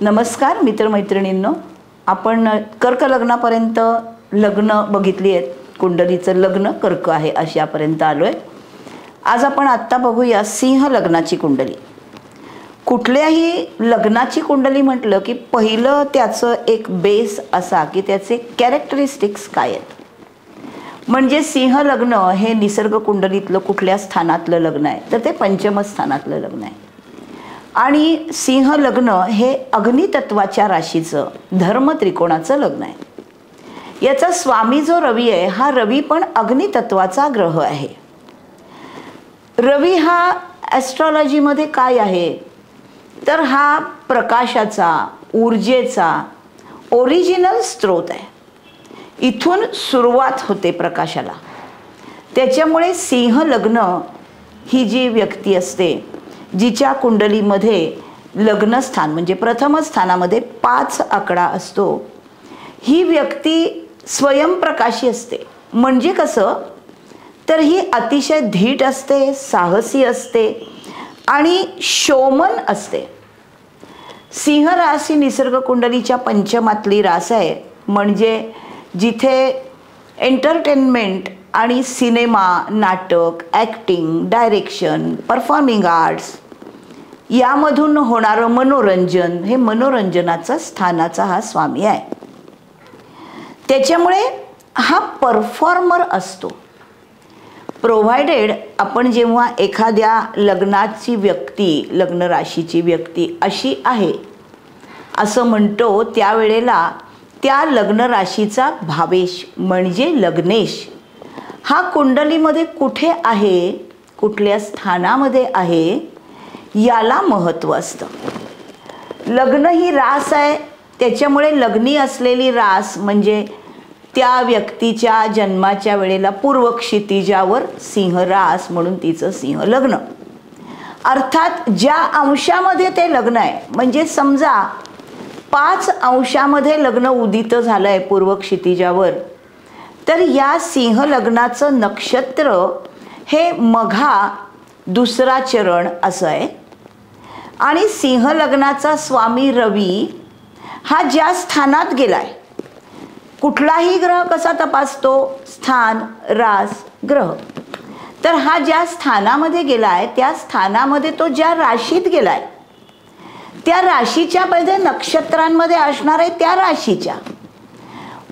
नमस्कार मित्रमैत्रिणींनो, आपण कर्क लग्नापर्यंत लग्न बघितली आहेत. कुंडलीचं लग्न कर्क आहे अशापर्यंत आलोय. आज आपण आत्ता बघूया सिंह लग्नाची कुंडली. कुठल्याही लग्नाची कुंडली म्हटलं की पहिलं त्याचं एक बेस असा की त्याचे कॅरेक्टरिस्टिक्स काय आहेत. म्हणजे सिंह लग्न हे निसर्ग कुंडलीतलं कुठल्या स्थानातलं लग्न आहे तर ते पंचम स्थानातलं लग्न आहे. आणि सिंह लग्न हे अग्नितत्वाच्या राशीचं धर्म त्रिकोणाचं लग्न आहे. याचा स्वामी जो रवी आहे हा रवी पण अग्नितत्वाचा ग्रह आहे. रवी हा ॲस्ट्रॉलॉजीमध्ये काय आहे तर हा प्रकाशाचा, ऊर्जेचा ओरिजिनल स्रोत आहे. इथून सुरुवात होते प्रकाशाला. त्याच्यामुळे सिंह लग्न ही जी व्यक्ती असते जिच्या कुंडलीमध्ये लग्नस्थान म्हणजे प्रथम स्थानामध्ये 5 आकडा असतो, ही व्यक्ती स्वयंप्रकाशी असते. म्हणजे कसं तर ही अतिशय धीट असते, साहसी असते आणि शोमन असते. सिंह रास ही निसर्ग कुंडलीच्या पंचमातली रास आहे. म्हणजे जिथे एंटरटेनमेंट आणि सिनेमा, नाटक, ॲक्टिंग, डायरेक्शन, परफॉर्मिंग आर्ट्स यामधून होणारं मनोरंजन हे मनोरंजनाचा स्थानाचा हा स्वामी आहे. त्याच्यामुळे हा परफॉर्मर असतो. प्रोव्हायडेड आपण जेव्हा एखाद्या लग्नाची व्यक्ती, लग्न राशीची व्यक्ती अशी आहे असं म्हणतो त्यावेळेला त्या लग्न राशीचा भावेश म्हणजे लग्नेश हा कुंडलीमध्ये कुठे आहे, कुठल्या स्थानामध्ये आहे याला महत्त्व असतं. लग्न ही रास आहे. त्याच्यामुळे लग्नी असलेली रास म्हणजे त्या व्यक्तीच्या जन्माच्या वेळेला पूर्व क्षितिजावर सिंह रास म्हणून तिचं सिंह लग्न. अर्थात ज्या अंशामध्ये ते लग्न आहे म्हणजे समजा 5 अंशामध्ये लग्न उदित झालं आहे पूर्व क्षितिजावर तर या सिंह लग्नाचं नक्षत्र हे मघा दुसरा चरण असं आहे. आणि सिंह लग्नाचा स्वामी रवी हा ज्या स्थानात गेलाय, कुठलाही ग्रह कसा तपासतो स्थान, रास, ग्रह, तर हा ज्या स्थानामध्ये गेलाय त्या स्थानामध्ये तो ज्या राशीत गेलाय त्या राशीच्या मध्ये नक्षत्रांमध्ये असणार आहे त्या राशीच्या.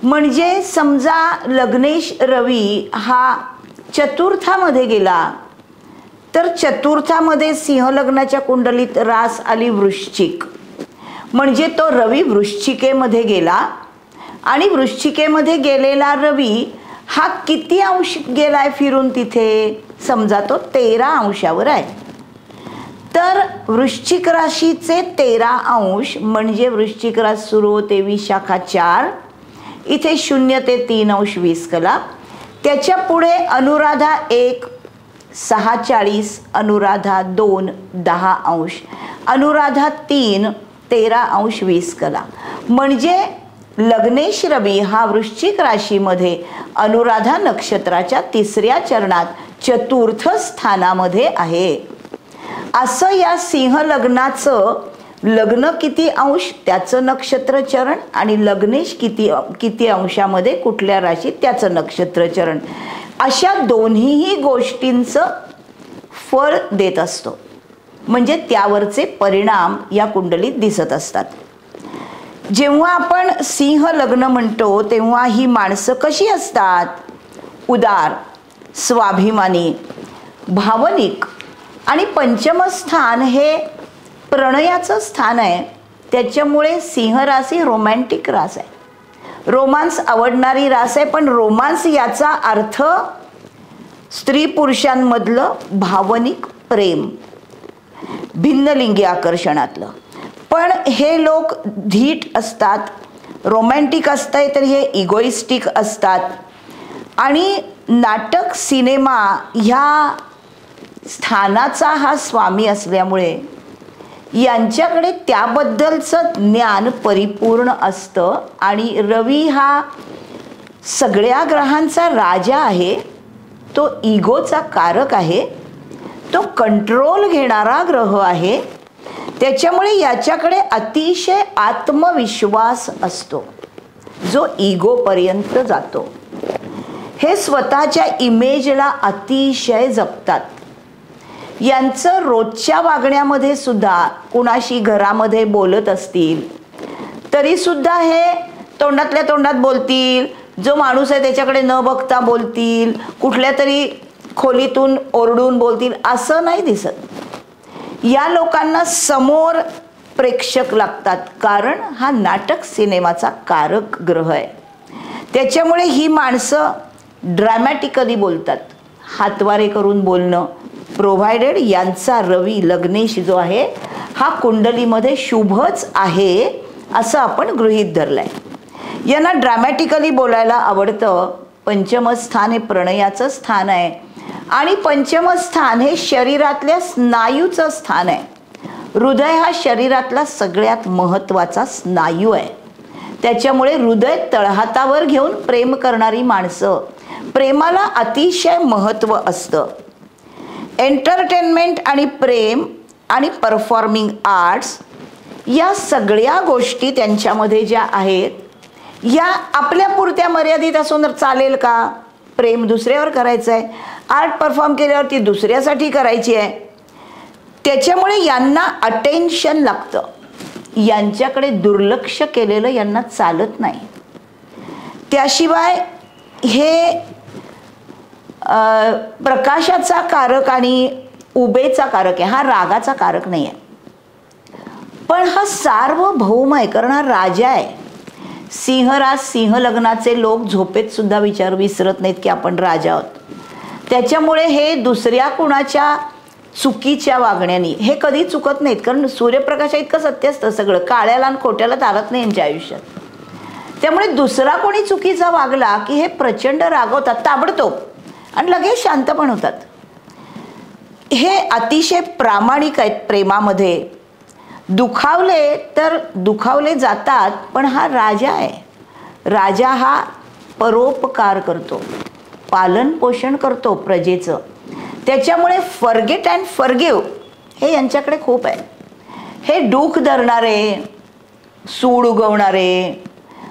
म्हणजे समजा लग्नेश रवी हा चतुर्थामध्ये गेला तर चतुर्थामध्ये सिंह लग्नाच्या कुंडलीत रास आली वृश्चिक. म्हणजे तो रवी वृश्चिकेमध्ये गेला आणि वृश्चिकेमध्ये गेलेला रवी हा किती अंश गेलाय फिरून तिथे समजा तो 13 अंशावर आहे. तर वृश्चिक राशीचे 13 अंश म्हणजे वृश्चिक रास सुरू होते विशाखा 4, इथे 0 ते 3 अंश 20 कला. त्याच्या पुढे अनुराधा 1 6:40, अनुराधा 2 10 अंश, अनुराधा 3 13 अंश 20 कला. म्हणजे लग्नेश रवी हा वृश्चिक राशीमध्ये अनुराधा नक्षत्राच्या 3ऱ्या चरणात चतुर्थ स्थानामध्ये आहे. असं या सिंह लग्नाचं लग्न किती अंश त्याचं नक्षत्र चरण आणि लग्नेश किती अंशामध्ये कुठल्या राशीत त्याचं नक्षत्र चरण अशा दोन्हीही गोष्टींचं फळ देत असतो. म्हणजे त्यावरचे परिणाम या कुंडलीत दिसत असतात. जेव्हा आपण सिंह लग्न म्हणतो तेव्हा ही माणसं कशी असतात, उदार, स्वाभिमानी, भावनिक आणि पंचम स्थान हे प्रणयाचं स्थान आहे. त्याच्यामुळे सिंह राशी रोमॅन्टिक रास आहे. रोमांस आवडणारी रास आहे. पण रोमांस याचा अर्थ स्त्री पुरुषांमधलं भावनिक प्रेम, भिन्नलिंगी आकर्षणातलं. पण हे लोक धीट असतात, रोमॅन्टिक असतंय तर हे इगोइस्टिक असतात. आणि नाटक, सिनेमा ह्या स्थानाचा हा स्वामी असल्यामुळे यांच्याकडे त्याबद्दलचं ज्ञान परिपूर्ण असतं. आणि रवी हा सगळ्या ग्रहांचा राजा आहे, तो इगोचा कारक आहे, तो कंट्रोल घेणारा ग्रह आहे. त्याच्यामुळे याच्याकडे अतिशय आत्मविश्वास असतो जो इगोपर्यंत जातो. हे स्वतःच्या इमेजला अतिशय जपतात. यांचं रोजच्या वागण्यामध्ये सुद्धा कुणाशी घरामध्ये बोलत असतील तरी सुद्धा हे तोंडातल्या तोंडात बोलतील, जो माणूस आहे त्याच्याकडे न बघता बोलतील, कुठल्या तरी खोलीतून ओरडून बोलतील, असं नाही दिसत. या लोकांना समोर प्रेक्षक लागतात, कारण हा नाटक सिनेमाचा कारक ग्रह आहे. त्याच्यामुळे ही माणसं ड्रॅमॅटिकली बोलतात, हातवारे करून बोलणं. प्रोव्हायडेड यांचा रवी लग्नेश जो आहे हा कुंडलीमध्ये शुभच आहे असं आपण गृहीत धरलंय. यांना ड्रॅमॅटिकली बोलायला आवडतं. पंचमस्थान हे प्रणयाचं स्थान आहे आणि पंचमस्थान हे शरीरातल्या स्नायूचं स्थान आहे. हृदय हा शरीरातला सगळ्यात महत्त्वाचा स्नायू आहे. त्याच्यामुळे हृदय तळहातावर घेऊन प्रेम करणारी माणसं, प्रेमाला अतिशय महत्त्व असतं. एंटरटेनमेंट आणि प्रेम आणि परफॉर्मिंग आर्ट्स या सगळ्या गोष्टी त्यांच्यामध्ये ज्या आहेत या आपल्या पुरत्या मर्यादित असून चालेल का? प्रेम दुसऱ्यावर करायचं आहे, आर्ट परफॉर्म केल्यावर ती दुसऱ्यासाठी करायची आहे. त्याच्यामुळे यांना अटेन्शन लागतं. यांच्याकडे दुर्लक्ष केलेलं यांना चालत नाही. त्याशिवाय हे प्रकाशाचा कारक आणि उभेचा कारक आहे, हा रागाचा कारक नाही आहे. पण हा सार्वभौम आहे, कारण हा राजा आहे. सिंहराज सिंह लग्नाचे लोक झोपेत सुद्धा विचार विसरत नाहीत की आपण राजा आहोत. त्याच्यामुळे हे दुसऱ्या कुणाच्या चुकीच्या वागण्याने हे कधी चुकत नाहीत, कारण सूर्यप्रकाशा इतकं सत्य असतं सगळं, काळ्याला आणि खोट्याला तारत नाही यांच्या आयुष्यात. त्यामुळे दुसरा कोणी चुकीचा वागला की हे प्रचंड रागवतात ताबडतोब आणि लगेच शांत पण होतात. हे अतिशय प्रामाणिक आहेत प्रेमामध्ये. दुखावले तर दुखावले जातात, पण हा राजा आहे. राजा हा परोपकार करतो, पालन पोषण करतो प्रजेचं. त्याच्यामुळे फॉरगेट अँड फॉरगिव्ह हे यांच्याकडे खूप आहे. हे दुःख धरणारे, सूड उगवणारे,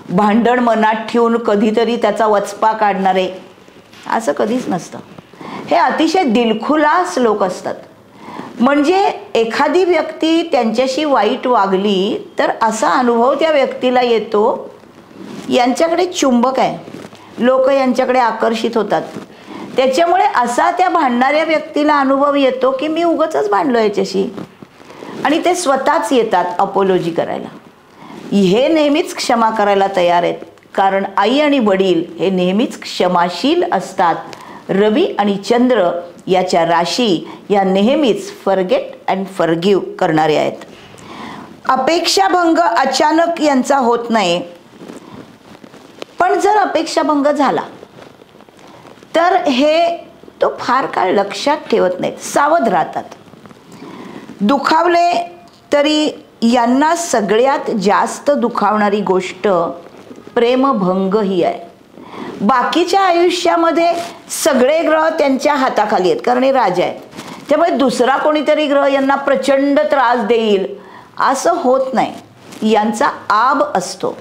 भांडण मनात ठेवून कधीतरी त्याचा वचपा काढणारे असं कधीच नसतं. हे अतिशय दिलखुलास लोक असतात. म्हणजे एखादी व्यक्ती त्यांच्याशी वाईट वागली तर असा अनुभव त्या व्यक्तीला येतो, यांच्याकडे चुंबक आहे, लोक यांच्याकडे आकर्षित होतात. त्याच्यामुळे असा त्या भांडणाऱ्या व्यक्तीला अनुभव येतो की मी उगाचच भांडलो याच्याशी, आणि ते स्वतःच येतात अपोलॉजी करायला. हे नेहमीच क्षमा करायला तयार आहेत, कारण आई आणि वडील हे नेहमीच क्षमाशील असतात. रवी आणि चंद्र याच्या राशी या नेहमीच फॉरगेट अँड फॉरगिव्ह करणारे आहेत. अपेक्षाभंग अचानक यांचा होत नाही, पण जर अपेक्षाभंग झाला तर हे तो फार काळ लक्षात ठेवत नाहीत, सावध राहतात. दुखावले तरी यांना सगळ्यात जास्त दुखावणारी गोष्ट प्रेमभंग ही आहे. बाकीच्या आयुष्यामध्ये सगळे ग्रह त्यांच्या हाताखाली आहेत, कारण हे राजा आहेत. त्यामुळे दुसरा कोणीतरी ग्रह यांना प्रचंड त्रास देईल असं होत नाही. यांचा आब असतो,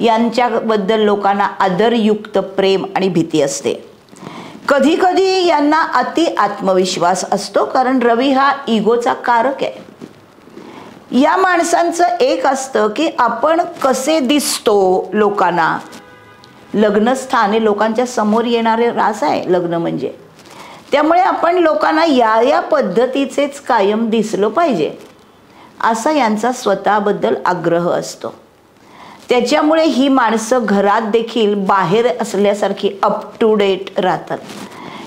यांच्याबद्दल लोकांना आदरयुक्त प्रेम आणि भीती असते. कधी कधी यांना अति आत्मविश्वास असतो, कारण रवी हा इगोचा कारक आहे. या माणसांचं एक असतं की आपण कसे दिसतो लोकांना. लग्नस्थान हे लोकांच्या समोर येणारे रास आहे लग्न म्हणजे. त्यामुळे आपण लोकांना या पद्धतीचेच कायम दिसलो पाहिजे असा यांचा स्वतःबद्दल आग्रह असतो. त्याच्यामुळे ही माणसं घरात देखील बाहेर असल्यासारखी अप टू डेट राहतात.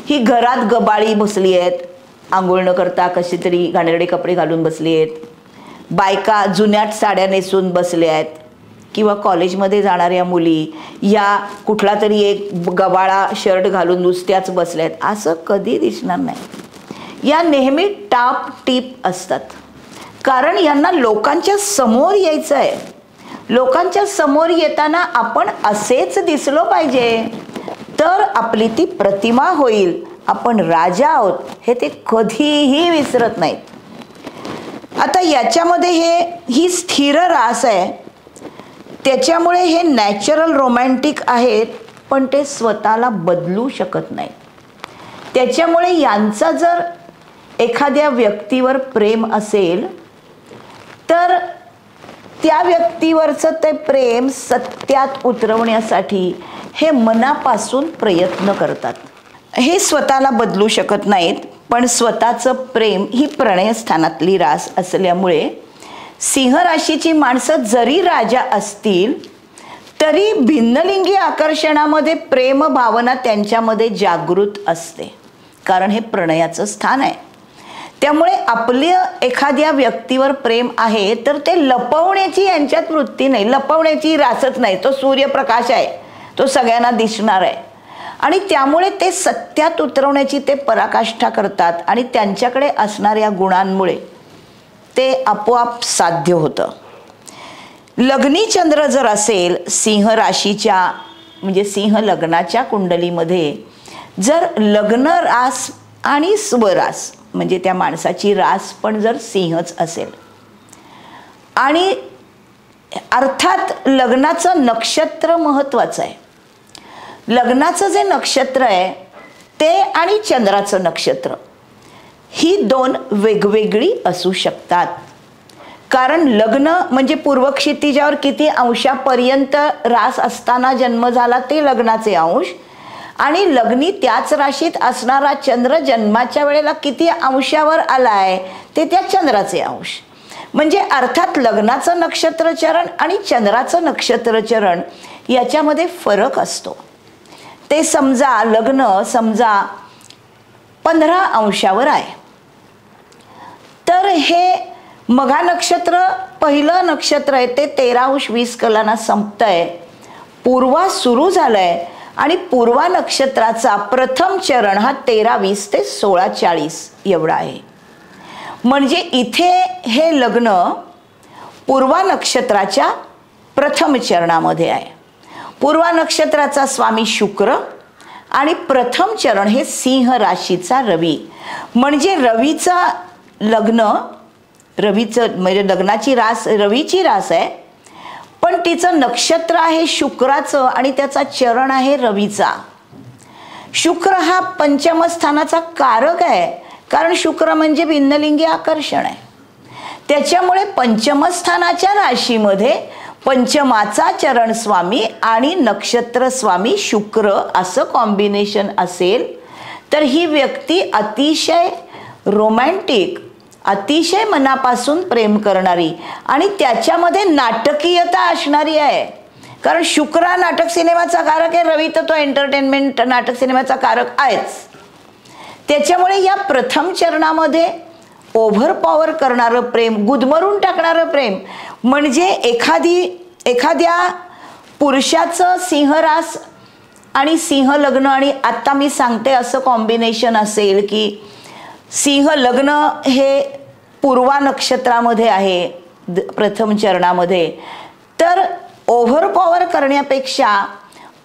ही घरात गबाळी बसली आहेत, आंघोळ न करता कशी तरी घाणेरडे कपडे घालून बसली आहेत. बायका जुन्याट साड्या नेसून बसल्या आहेत, किंवा कॉलेजमध्ये जाणाऱ्या मुली या कुठला तरी एक गबाळा शर्ट घालून नुसत्याच बसल्या आहेत, असं कधी दिसणार नाही. या नेहमी टाप टीप असतात, कारण यांना लोकांच्या समोर यायचं आहे. लोकांच्या समोर येताना आपण असेच दिसलो पाहिजे, तर आपली ती प्रतिमा होईल. आपण राजा आहोत हे ते कधीही विसरत नाहीत. आता याच्यामध्ये ही स्थिर रास आहे, त्याच्यामुळे हे नॅचरल रोमॅन्टिक आहेत, पण ते स्वतःला बदलू शकत नाही. त्याच्यामुळे यांचा जर एखाद्या व्यक्तीवर प्रेम असेल तर त्या व्यक्तीवरचं ते प्रेम सत्यात उतरवण्यासाठी हे मनापासून प्रयत्न करतात. हे स्वतःला बदलू शकत नाहीत, पण स्वतःचं प्रेम ही प्रणयस्थानातली रास असल्यामुळे सिंह राशीची माणसं जरी राजा असतील तरी भिन्नलिंगी आकर्षणामध्ये प्रेम भावना त्यांच्यामध्ये जागृत असते, कारण हे प्रणयाचं स्थान आहे. त्यामुळे आपल्या एखाद्या व्यक्तीवर प्रेम आहे तर ते लपवण्याची यांच्यात वृत्ती नाही, लपवण्याची रासच नाही. तो सूर्यप्रकाश आहे, तो सगळ्यांना दिसणार आहे आणि त्यामुळे ते सत्यात उतरवण्याची ते पराकाष्ठा करतात आणि त्यांच्याकडे असणाऱ्या गुणांमुळे ते आपोआप साध्य होतं. लग्नी चंद्र जर असेल सिंह राशीच्या म्हणजे सिंह लग्नाच्या कुंडलीमध्ये, जर लग्न रास आणि स्वरास म्हणजे त्या माणसाची रास पण जर सिंहच असेल आणि अर्थात लग्नाचं नक्षत्र महत्त्वाचं आहे. लग्नाचं जे नक्षत्र आहे ते आणि चंद्राचं नक्षत्र ही दोन वेगवेगळी असू शकतात, कारण लग्न म्हणजे पूर्व क्षितिजावर किती अंशापर्यंत रास असताना जन्म झाला ते लग्नाचे अंश, आणि लग्नी त्याच राशीत असणारा चंद्र जन्माच्या वेळेला किती अंशावर आलाय ते त्या चंद्राचे अंश. म्हणजे अर्थात लग्नाचं नक्षत्रचरण आणि चंद्राचं नक्षत्रचरण याच्यामध्ये फरक असतो. ते समजा लग्न 15 अंशावर आहे तर हे मघा नक्षत्र पहिलं नक्षत्र आहे ते 13°20 कलांना संपतंय, पूर्वा सुरू झालंय आणि पूर्वा नक्षत्राचा प्रथम चरण हा 13:20 ते 16:40 एवढा आहे. म्हणजे इथे हे लग्न पूर्वा नक्षत्राच्या प्रथम चरणामध्ये आहे. पूर्वा नक्षत्राचा स्वामी शुक्र आणि प्रथम चरण हे सिंह राशीचा रवी. म्हणजे रवीचं म्हणजे लग्नाची रास रवीची रास आहे, पण तिचं नक्षत्र आहे शुक्राचं आणि त्याचा चरण आहे रवीचा. शुक्र हा पंचम स्थानाचा कारक आहे, कारण शुक्र म्हणजे भिन्नलिंगी आकर्षण आहे. त्याच्यामुळे पंचम स्थानाच्या राशीमध्ये पंचमाचा चरण स्वामी आणि नक्षत्र स्वामी शुक्र असं कॉम्बिनेशन असेल तर ही व्यक्ती अतिशय रोमॅन्टिक, अतिशय मनापासून प्रेम करणारी आणि त्याच्यामध्ये नाटकीयता असणारी आहे. कारण शुक्र हा नाटक सिनेमाचा कारक आहे, रवी तर तो एंटरटेनमेंट नाटक सिनेमाचा कारक आहेच. त्याच्यामुळे या प्रथम चरणामध्ये ओव्हर पॉवर करणारं प्रेम, गुदमरून टाकणारं प्रेम, म्हणजे एखाद्या पुरुषाचं सिंहरास आणि सिंह लग्न, आणि आता मी सांगते असं कॉम्बिनेशन असेल की सिंह लग्न हे पूर्वा नक्षत्रामध्ये आहे प्रथम चरणामध्ये, तर ओव्हर पॉवर करण्यापेक्षा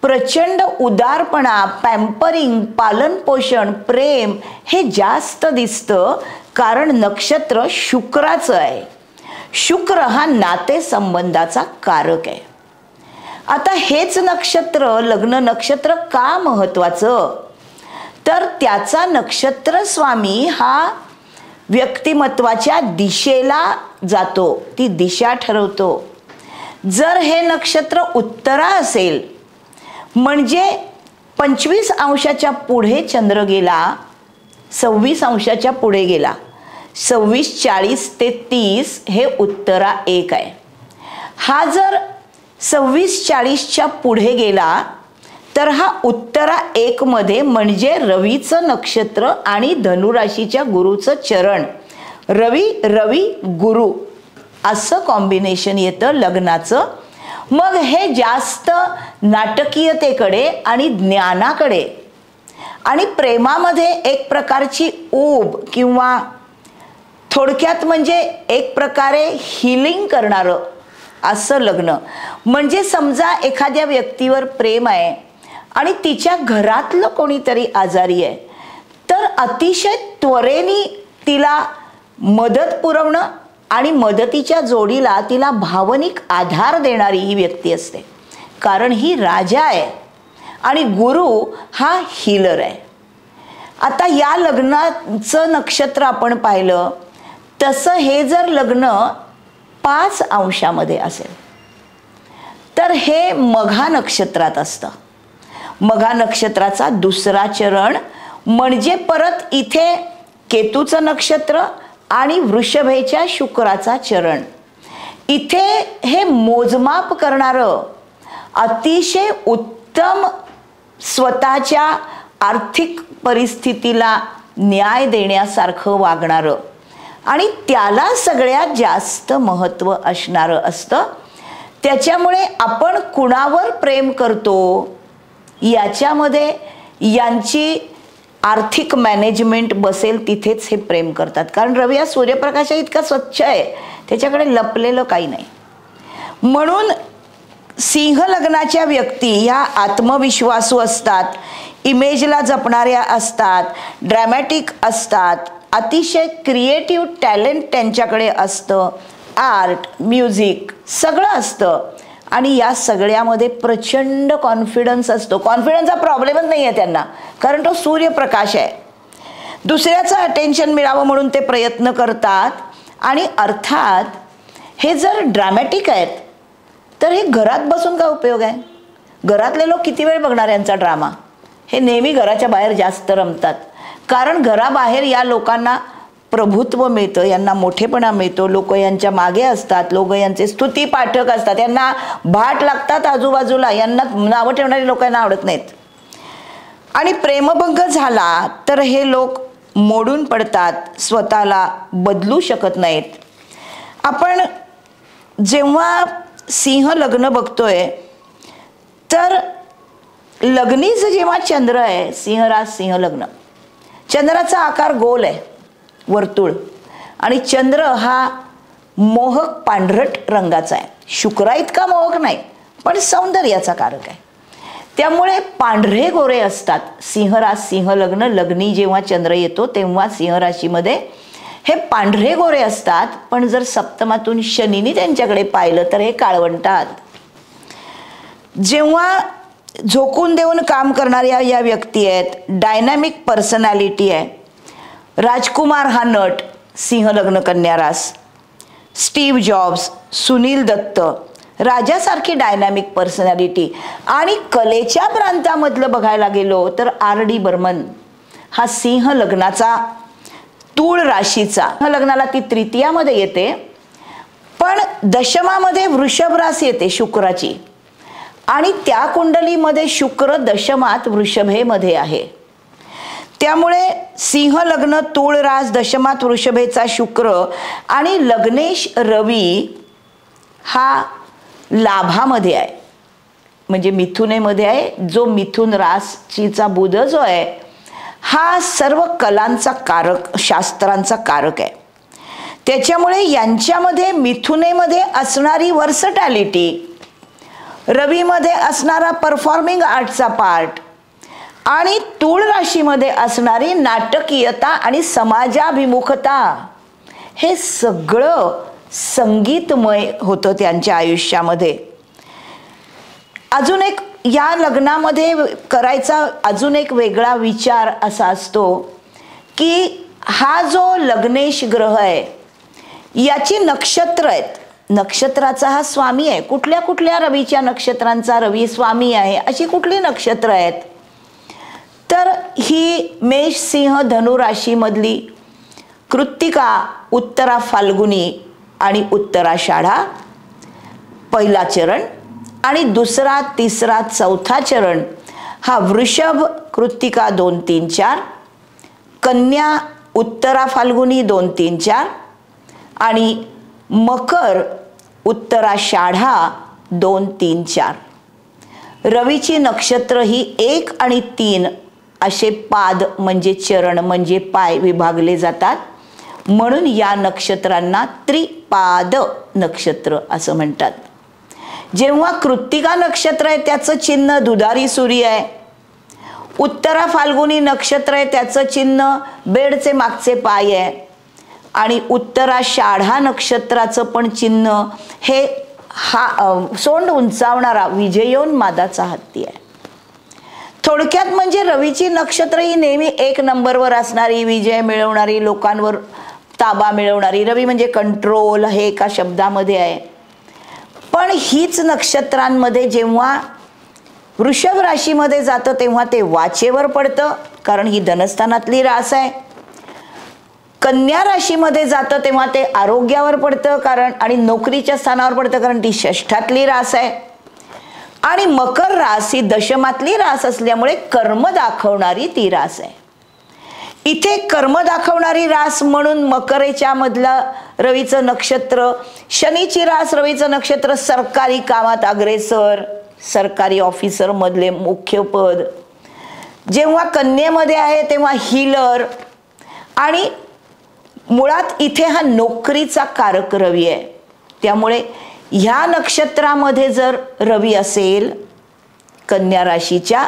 प्रचंड उदारपणा, पॅम्परिंग, पालनपोषण, प्रेम हे जास्त दिसतं, कारण नक्षत्र शुक्राचं आहे. शुक्र हा नातेसंबंधाचा कारक आहे. आता हेच नक्षत्र लग्न नक्षत्र का महत्त्वाचं, तर त्याचा नक्षत्र स्वामी हा व्यक्तिमत्वाच्या दिशेला जातो, ती दिशा ठरवतो. जर हे नक्षत्र उत्तरा असेल म्हणजे 25 अंशाच्या पुढे चंद्र गेला, 26 अंशाच्या पुढे गेला, 26:40 ते 30 हे उत्तरा 1 आहे. हा जर 26:40च्या पुढे गेला तर हा उत्तरा 1 मध्ये म्हणजे रवीचं नक्षत्र आणि धनुराशीच्या गुरुचं चरण, रवी गुरु असं कॉम्बिनेशन येतं लग्नाचं. मग हे जास्त नाटकीयतेकडे आणि ज्ञानाकडे आणि प्रेमामध्ये एक प्रकारची ऊब किंवा थोडक्यात म्हणजे एक प्रकारे हिलिंग करणारं असं लग्न. म्हणजे समजा एखाद्या व्यक्तीवर प्रेम आहे आणि तिच्या घरातलं कोणीतरी आजारी आहे, तर अतिशय त्वरेने तिला मदत पुरवणं आणि मदतीच्या जोडीला तिला भावनिक आधार देणारी ही व्यक्ती असते, कारण ही राजा आहे आणि गुरु हा हीलर आहे. आता या लग्नाचं नक्षत्र आपण पाहिलं तसं हे जर लग्न 5 अंशामध्ये असेल तर हे मघा नक्षत्रात असतं. मघा नक्षत्राचा दुसरा चरण म्हणजे परत इथे केतूचं नक्षत्र आणि वृषभेच्या शुक्राचा चरण. इथे हे मोजमाप करणारं, अतिशय उत्तम स्वतःच्या आर्थिक परिस्थितीला न्याय देण्यासारखं वागणारं आणि त्याला सगळ्यात जास्त महत्त्व असणारं असतं. त्याच्यामुळे आपण कुणावर प्रेम करतो याच्यामध्ये यांची आर्थिक मॅनेजमेंट बसेल तिथेच हे प्रेम करतात. कारण रवी हा सूर्यप्रकाश इतका स्वच्छ आहे, त्याच्याकडे लपलेलं काही नाही. म्हणून सिंह लग्नाच्या व्यक्ती ह्या आत्मविश्वासू असतात, इमेजला जपणाऱ्या असतात, ड्रॅमॅटिक असतात, अतिशय क्रिएटिव्ह टॅलेंट त्यांच्याकडे असतं, आर्ट, म्युझिक सगळं असतं आणि या सगळ्यामध्ये प्रचंड कॉन्फिडन्स असतो. कॉन्फिडन्सचा प्रॉब्लेमच नाही आहे त्यांना, कारण तो सूर्यप्रकाश आहे. दुसऱ्याचं अटेन्शन मिळावं म्हणून ते प्रयत्न करतात. आणि अर्थात हे जर ड्रामॅटिक आहेत तर हे घरात बसून काय उपयोग आहे? घरातले लोक किती वेळ बघणार यांचा ड्रामा? हे नेहमी घराच्या बाहेर जास्त रमतात, कारण घराबाहेर या लोकांना प्रभुत्व मिळतं, यांना मोठेपणा मिळतो, लोक यांच्या मागे असतात, लोक यांचे स्तुती पाठक असतात, यांना भाट लागतात आजूबाजूला, यांना नावं ठेवणारी लोकांना आवडत नाहीत. आणि प्रेमभंग झाला तर हे लोक मोडून पडतात, स्वतःला बदलू शकत नाहीत. आपण जेव्हा सिंह लग्न बघतोय तर लग्नीचं जेव्हा चंद्र आहे, सिंहराज सिंह लग्न, चंद्राचा आकार गोल आहे, वर्तुळ, आणि चंद्र हा मोहक पांढरट रंगाचा आहे. शुक्रा इतका मोहक नाही पण सौंदर्याचा कारक आहे, त्यामुळे पांढरे गोरे असतात. सिंहराज सिंह लग्न लग्नी जेव्हा चंद्र येतो तेव्हा सिंह राशीमध्ये हे पांढरे गोरे असतात. पण जर सप्तमातून शनीने त्यांच्याकडे पाहिलं तर हे काळवंटात. जेव्हा झोकून देऊन काम करणाऱ्या या व्यक्ती आहेत, डायनॅमिक पर्सनॅलिटी आहे. राजकुमार हा नट, सिंह लग्न कन्या रास, स्टीव्ह जॉब्स, सुनील दत्त, राजासारखी डायनॅमिक पर्सनॅलिटी. आणि कलेच्या प्रांतामधलं बघायला गेलो तर RD बर्मन हा सिंह लग्नाचा, तूळ राशीचा, लग्नाला ती तृतीयामध्ये येते पण दशमामध्ये वृषभ रास येते शुक्राची, आणि त्या कुंडलीमध्ये शुक्र दशमात वृषभेमध्ये आहे. त्यामुळे सिंह लग्न, तूळ रास, दशमात वृषभेचा शुक्र आणि लग्नेश रवी हा लाभामध्ये आहे, म्हणजे मिथुनेमध्ये आहे. जो मिथुन राशीचा बुध जो आहे हा सर्व कलांचा कारक, शास्त्रांचा कारक आहे. त्याच्यामुळे यांच्यामध्ये मिथुनेमध्ये असणारी वर्सटॅलिटी, रवीमध्ये असणारा परफॉर्मिंग आर्टचा पार्ट आणि तूळ राशीमध्ये असणारी नाटकीयता आणि समाजाभिमुखता, हे सगळं संगीतमय होतं त्यांच्या आयुष्यामध्ये. अजून एक या लग्नामध्ये करायचा अजून एक वेगळा विचार असा असतो की हा जो लग्नेश ग्रह आहे याची नक्षत्र आहेत, नक्षत्राचा हा स्वामी आहे. कुठल्या कुठल्या रवीच्या नक्षत्रांचा रवी स्वामी आहे अशी कुठली नक्षत्र आहेत? तर ही मेष सिंह धनु राशीमधली कृत्तिका, उत्तरा फाल्गुनी आणि उत्तराषाढा पहिला चरण, आणि दुसरा, तिसरा, चौथा चरण हा वृषभ, कृत्तिका 2, 3, 4, कन्या, उत्तरा फाल्गुनी 2, 3, 4 आणि मकर, उत्तराषाढा 2, 3, 4. रवीची नक्षत्र ही 1 आणि 3 असे पाद म्हणजे चरण म्हणजे पाय विभागले जातात. म्हणून या नक्षत्रांना त्रिपाद नक्षत्र असं म्हणतात. जेव्हा कृत्तिका नक्षत्र आहे त्याचं चिन्ह दुधारी सूर्य आहे. उत्तरा फाल्गुनी नक्षत्र आहे त्याचं चिन्ह बेडचे मागचे पाय आहे. आणि उत्तराषाढा नक्षत्राचं पण चिन्ह हे सोंड उंचावणारा विजयोन्मादाचा हत्ती आहे. थोडक्यात म्हणजे रवीची नक्षत्र ही नेहमी 1 नंबरवर असणारी, विजय मिळवणारी, लोकांवर ताबा मिळवणारी. रवी म्हणजे कंट्रोल हे एका शब्दामध्ये आहे. पण हीच नक्षत्रांमध्ये जेव्हा वृषभ राशीमध्ये जातं तेव्हा ते वाचेवर पडतं, कारण ही धनस्थानातली रास आहे. कन्या राशीमध्ये जातं तेव्हा ते आरोग्यावर पडतं, कारण आणि नोकरीच्या स्थानावर पडतं, कारण ती षष्ठातली रास आहे. आणि मकर रास ही दशमातली रास असल्यामुळे कर्म दाखवणारी ती रास आहे. इथे कर्म दाखवणारी रास म्हणून मकरेच्या मधलं रवीचं नक्षत्र, शनीची रास रवीचं नक्षत्र, सरकारी कामात अग्रेसर, सरकारी ऑफिसर मधले मुख्य पद. जेव्हा कन्येमध्ये आहे तेव्हा हिलर, आणि मुळात इथे हा नोकरीचा कारक रवी आहे. त्यामुळे ह्या नक्षत्रामध्ये जर रवी असेल, कन्या राशीच्या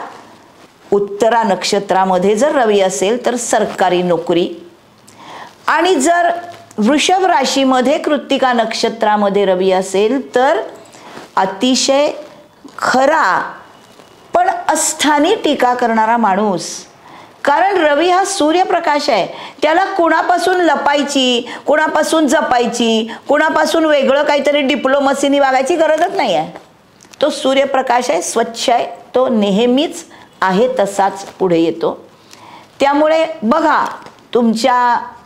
उत्तरा नक्षत्रामध्ये जर रवी असेल तर सरकारी नोकरी, आणि जर वृषभ राशीमध्ये कृत्तिका नक्षत्रामध्ये रवी असेल तर अतिशय खरा पण अस्थानी टीका करणारा माणूस. कारण रवी हा सूर्यप्रकाश आहे, त्याला कुणापासून लपायची, कुणापासून जपायची, कुणापासून वेगळं काहीतरी डिप्लोमसीनी वागायची गरजच नाही आहे. तो सूर्यप्रकाश आहे, स्वच्छ आहे, तो नेहमीच आहे तसाच पुढे येतो. त्यामुळे बघा, तुमच्या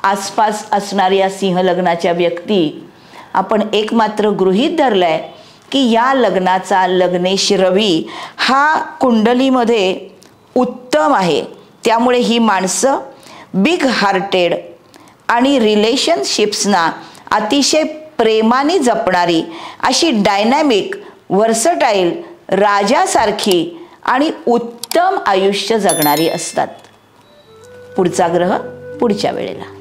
आसपास असणाऱ्या या सिंह लग्नाच्या व्यक्ती आपण एक मात्र गृहीत धरलंय की या लग्नाचा लग्नेश रवी हा कुंडलीमध्ये उत्तम आहे. त्यामुळे ही माणसं बिग हार्टेड आणि रिलेशनशिप्सना अतिशय प्रेमाने जपणारी, अशी डायनॅमिक, व्हर्सटाईल, राजासारखी आणि उत्तम आयुष्य जगणारी असतात. पुढचा ग्रह पुढच्या वेळेला.